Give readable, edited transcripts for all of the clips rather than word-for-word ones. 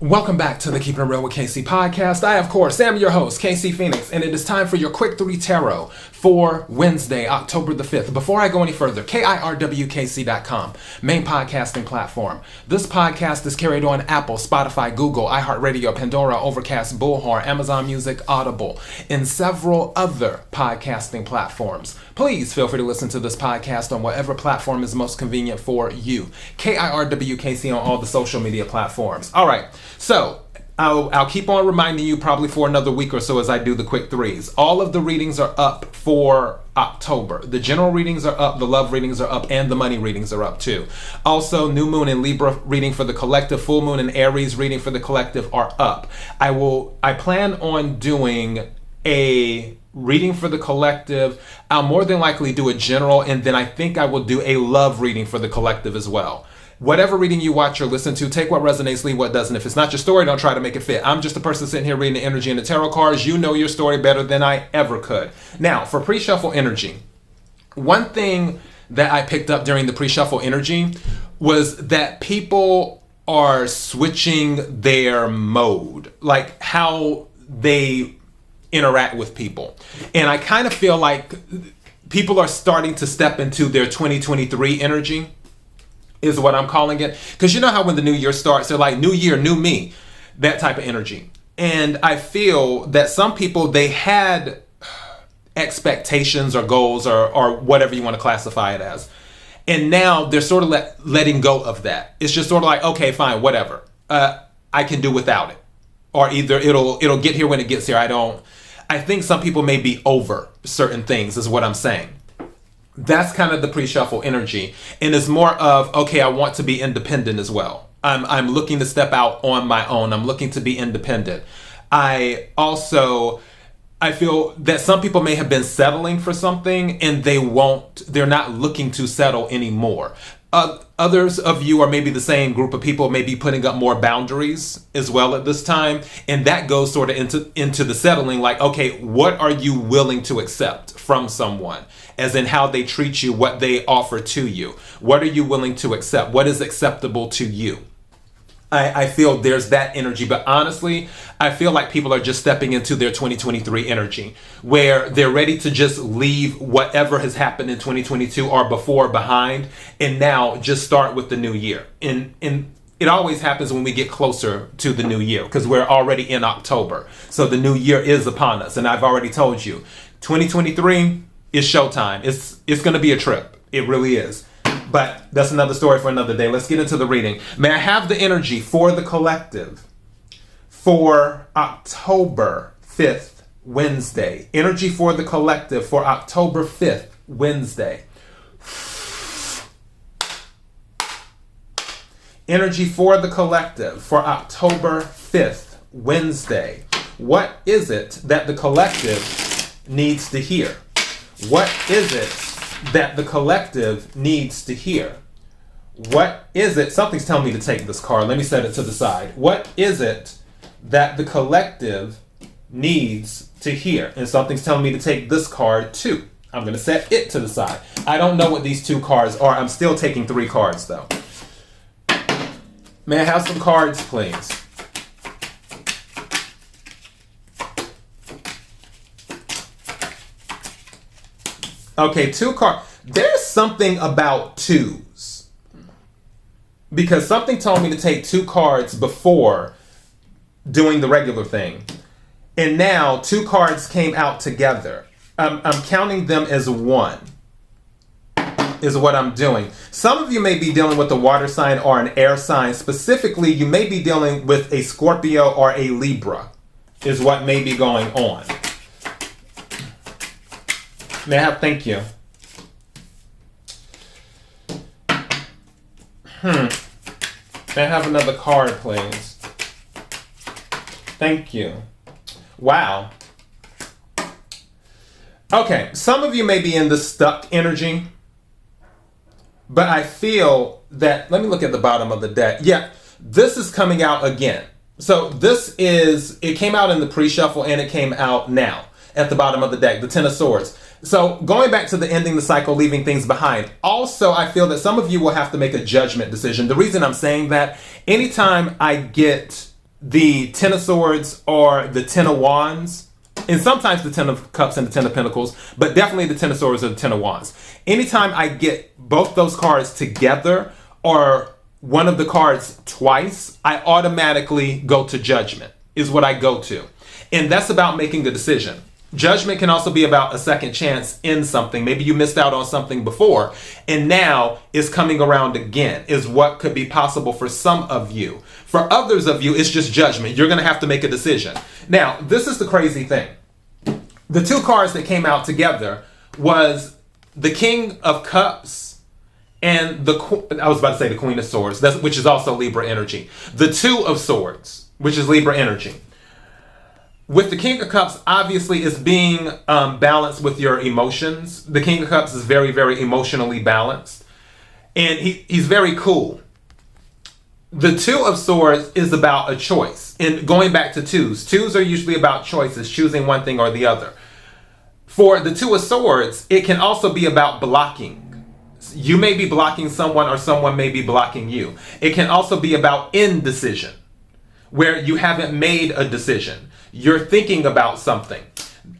Welcome back to the Keeping It Real with KC podcast. I, of course, am your host, KC Phoenix, and it is time for your Quick 3 Tarot for Wednesday, October the 5th. Before I go any further, KIRWKC.com, main podcasting platform. This podcast is carried on Apple, Spotify, Google, iHeartRadio, Pandora, Overcast, Bullhorn, Amazon Music, Audible, and several other podcasting platforms. Please feel free to listen to this podcast on whatever platform is most convenient for you. KIRWKC on all the social media platforms. All right. So, I'll keep on reminding you probably for another week or so as I do the quick threes. All of the readings are up for October. The general readings are up, the love readings are up, and the money readings are up too. Also, new moon and Libra reading for the collective, full moon and Aries reading for the collective are up. I plan on doing a reading for the collective. I'll more than likely do a general, and then I think I will do a love reading for the collective as well. Whatever reading you watch or listen to, take what resonates, leave what doesn't. If it's not your story, don't try to make it fit. I'm just a person sitting here reading the energy and the tarot cards. You know your story better than I ever could. Now, for pre-shuffle energy, one thing that I picked up during the pre-shuffle energy was that people are switching their mode, like how they interact with people. And I kind of feel like people are starting to step into their 2023 energy. Is what I'm calling it. Because you know how when the new year starts, they're like, new year, new me. That type of energy. And I feel that some people, they had expectations or goals or whatever you want to classify it as. And now they're sort of letting go of that. It's just sort of like, okay, fine, whatever. I can do without it. Or either it'll get here when it gets here. I think some people may be over certain things is what I'm saying. That's kind of the pre-shuffle energy. And it's more of, okay, I want to be independent as well. I'm looking to step out on my own. I'm looking to be independent. I feel that some people may have been settling for something and they're not looking to settle anymore. Others of you are maybe the same group of people, maybe putting up more boundaries as well at this time. And that goes sort of into the settling, like, okay, what are you willing to accept from someone? As in how they treat you, what they offer to you. What are you willing to accept? What is acceptable to you? I feel there's that energy, but honestly, I feel like people are just stepping into their 2023 energy where they're ready to just leave whatever has happened in 2022 or before behind and now just start with the new year. And it always happens when we get closer to the new year because we're already in October. So the new year is upon us. And I've already told you, 2023 is showtime. It's going to be a trip. It really is. But that's another story for another day. Let's get into the reading. May I have the energy for the collective for October 5th, Wednesday. Energy for the collective for October 5th, Wednesday. Energy for the collective for October 5th, Wednesday. What is it that the collective needs to hear? What is it that the collective needs to hear? What is it? Something's telling me to take this card. Let me set it to the side. What is it that the collective needs to hear? And something's telling me to take this card too. I'm going to set it to the side. I don't know what these two cards are. I'm still taking 3 cards though. May I have some cards, please? Okay, 2 cards. There's something about 2s. Because something told me to take 2 cards before doing the regular thing. And now 2 cards came out together. I'm counting them as 1. Is what I'm doing. Some of you may be dealing with a water sign or an air sign. Specifically, you may be dealing with a Scorpio or a Libra. Is what may be going on. May I have, thank you. May I have another card, please? Thank you. Wow. Okay, some of you may be in the stuck energy, but I feel that, let me look at the bottom of the deck. Yeah, this is coming out again. So it came out in the pre-shuffle and it came out now at the bottom of the deck, the 10 of Swords. So going back to the ending the cycle, leaving things behind. Also, I feel that some of you will have to make a judgment decision. The reason I'm saying that, anytime I get the Ten of Swords or the Ten of Wands, and sometimes the Ten of Cups and the Ten of Pentacles, but definitely the Ten of Swords or the Ten of Wands. Anytime I get both those cards together or one of the cards twice, I automatically go to Judgment, is what I go to. And that's about making a decision. Judgment can also be about a second chance in something. Maybe you missed out on something before, and now it's coming around again, is what could be possible for some of you. For others of you, it's just judgment. You're going to have to make a decision. Now, this is the crazy thing. The two cards that came out together was the King of Cups and I was about to say the Queen of Swords, which is also Libra energy. The Two of Swords, which is Libra energy. With the King of Cups, obviously, is being balanced with your emotions. The King of Cups is very, very emotionally balanced. And he's very cool. The Two of Swords is about a choice. And going back to twos, twos are usually about choices, choosing one thing or the other. For the Two of Swords, it can also be about blocking. You may be blocking someone or someone may be blocking you. It can also be about indecision, where you haven't made a decision. You're thinking about something.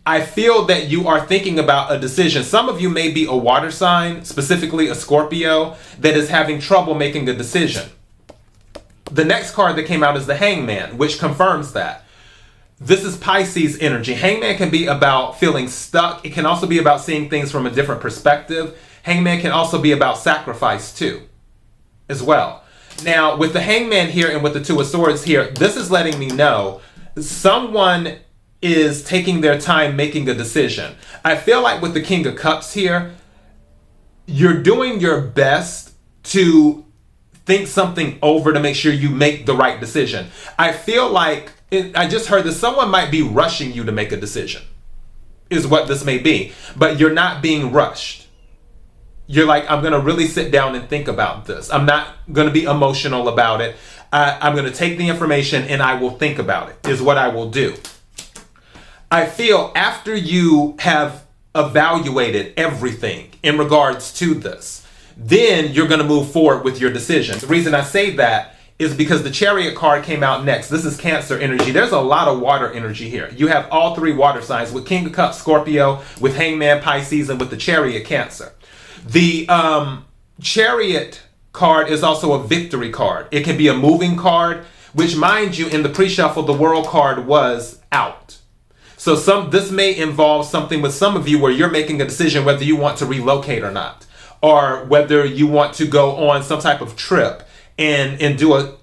I feel that you are thinking about a decision. Some of you may be a water sign, specifically a Scorpio, that is having trouble making a decision. The next card that came out is the Hangman, which confirms that. This is Pisces energy. Hangman can be about feeling stuck. It can also be about seeing things from a different perspective. Hangman can also be about sacrifice too, as well. Now, with the Hangman here and with the Two of Swords here, this is letting me know someone is taking their time making a decision. I feel like with the King of Cups here, you're doing your best to think something over to make sure you make the right decision. I feel like, I just heard that someone might be rushing you to make a decision, is what this may be. But you're not being rushed. You're like, I'm going to really sit down and think about this. I'm not going to be emotional about it. I'm going to take the information and I will think about it, is what I will do. I feel after you have evaluated everything in regards to this, then you're going to move forward with your decision. The reason I say that is because the Chariot card came out next. This is Cancer energy. There's a lot of water energy here. You have all three water signs with King of Cups, Scorpio, with Hangman, Pisces, and with the Chariot, Cancer. The Chariot card is also a victory card. It can be a moving card, which, mind you, in the pre-shuffle, the World card was out. So this may involve something with some of you where you're making a decision whether you want to relocate or not, or whether you want to go on some type of trip and do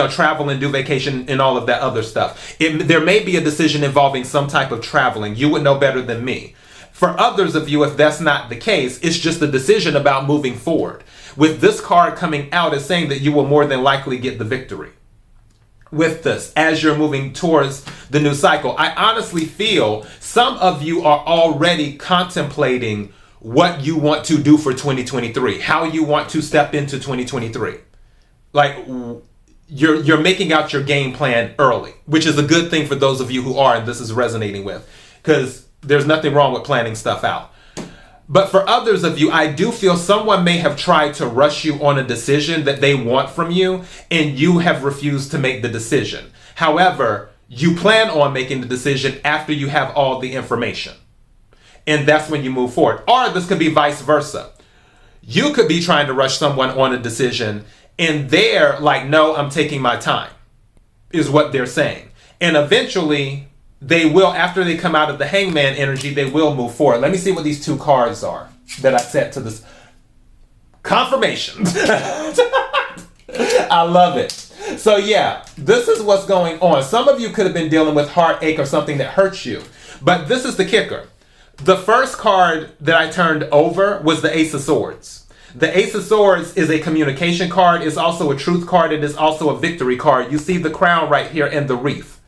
travel and do vacation and all of that other stuff. There may be a decision involving some type of traveling. You would know better than me. For others of you, if that's not the case, it's just a decision about moving forward. With this card coming out, it's saying that you will more than likely get the victory with this as you're moving towards the new cycle. I honestly feel some of you are already contemplating what you want to do for 2023, how you want to step into 2023. Like you're making out your game plan early, which is a good thing for those of you who are, and this is resonating with, because there's nothing wrong with planning stuff out. But for others of you, I do feel someone may have tried to rush you on a decision that they want from you, and you have refused to make the decision. However, you plan on making the decision after you have all the information. And that's when you move forward. Or this could be vice versa. You could be trying to rush someone on a decision, and they're like, no, I'm taking my time, is what they're saying. And eventually, they will, after they come out of the Hangman energy, they will move forward. Let me see what these two cards are that I set to this. Confirmation. I love it. So yeah, this is what's going on. Some of you could have been dealing with heartache or something that hurts you. But this is the kicker. The first card that I turned over was the Ace of Swords. The Ace of Swords is a communication card. It's also a truth card. It is also a victory card. You see the crown right here and the wreath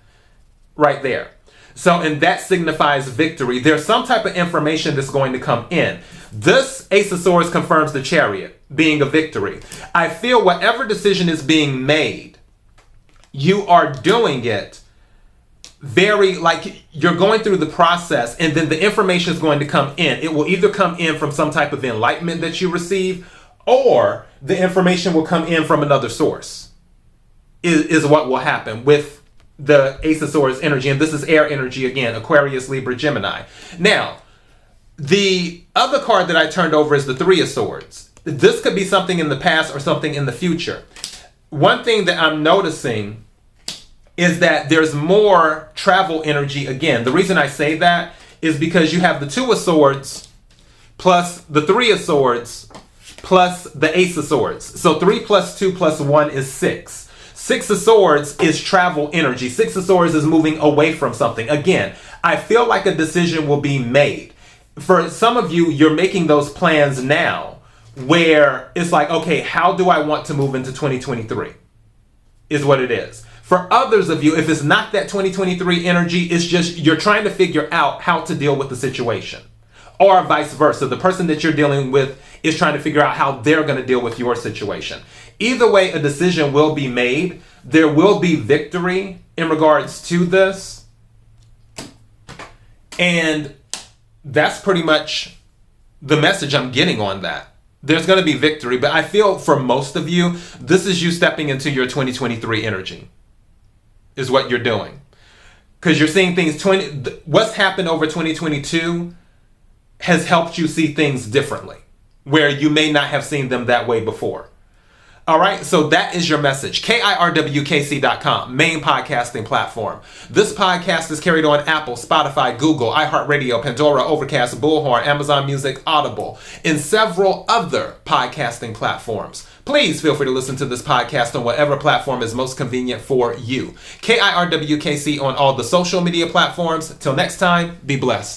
right there. So, and that signifies victory. There's some type of information that's going to come in. This Ace of Swords confirms the Chariot being a victory. I feel whatever decision is being made, you are doing it very, like you're going through the process, and then the information is going to come in. It will either come in from some type of enlightenment that you receive, or the information will come in from another source, is what will happen with the Ace of Swords energy, and this is air energy again, Aquarius, Libra, Gemini. Now, the other card that I turned over is the Three of Swords. This could be something in the past or something in the future. One thing that I'm noticing is that there's more travel energy again. The reason I say that is because you have the Two of Swords plus the Three of Swords plus the Ace of Swords. So 3 plus 2 plus 1 is 6. 6 of Swords is travel energy. 6 of Swords is moving away from something. Again, I feel like a decision will be made. For some of you, you're making those plans now where it's like, okay, how do I want to move into 2023? Is what it is. For others of you, if it's not that 2023 energy, it's just you're trying to figure out how to deal with the situation. Or vice versa. The person that you're dealing with is trying to figure out how they're going to deal with your situation. Either way, a decision will be made. There will be victory in regards to this. And that's pretty much the message I'm getting on that. There's going to be victory, but I feel for most of you, this is you stepping into your 2023 energy, is what you're doing. Because you're seeing things, what's happened over 2022 has helped you see things differently, where you may not have seen them that way before. All right, so that is your message. KIRWKC.com, main podcasting platform. This podcast is carried on Apple, Spotify, Google, iHeartRadio, Pandora, Overcast, Bullhorn, Amazon Music, Audible, and several other podcasting platforms. Please feel free to listen to this podcast on whatever platform is most convenient for you. KIRWKC on all the social media platforms. Till next time, be blessed.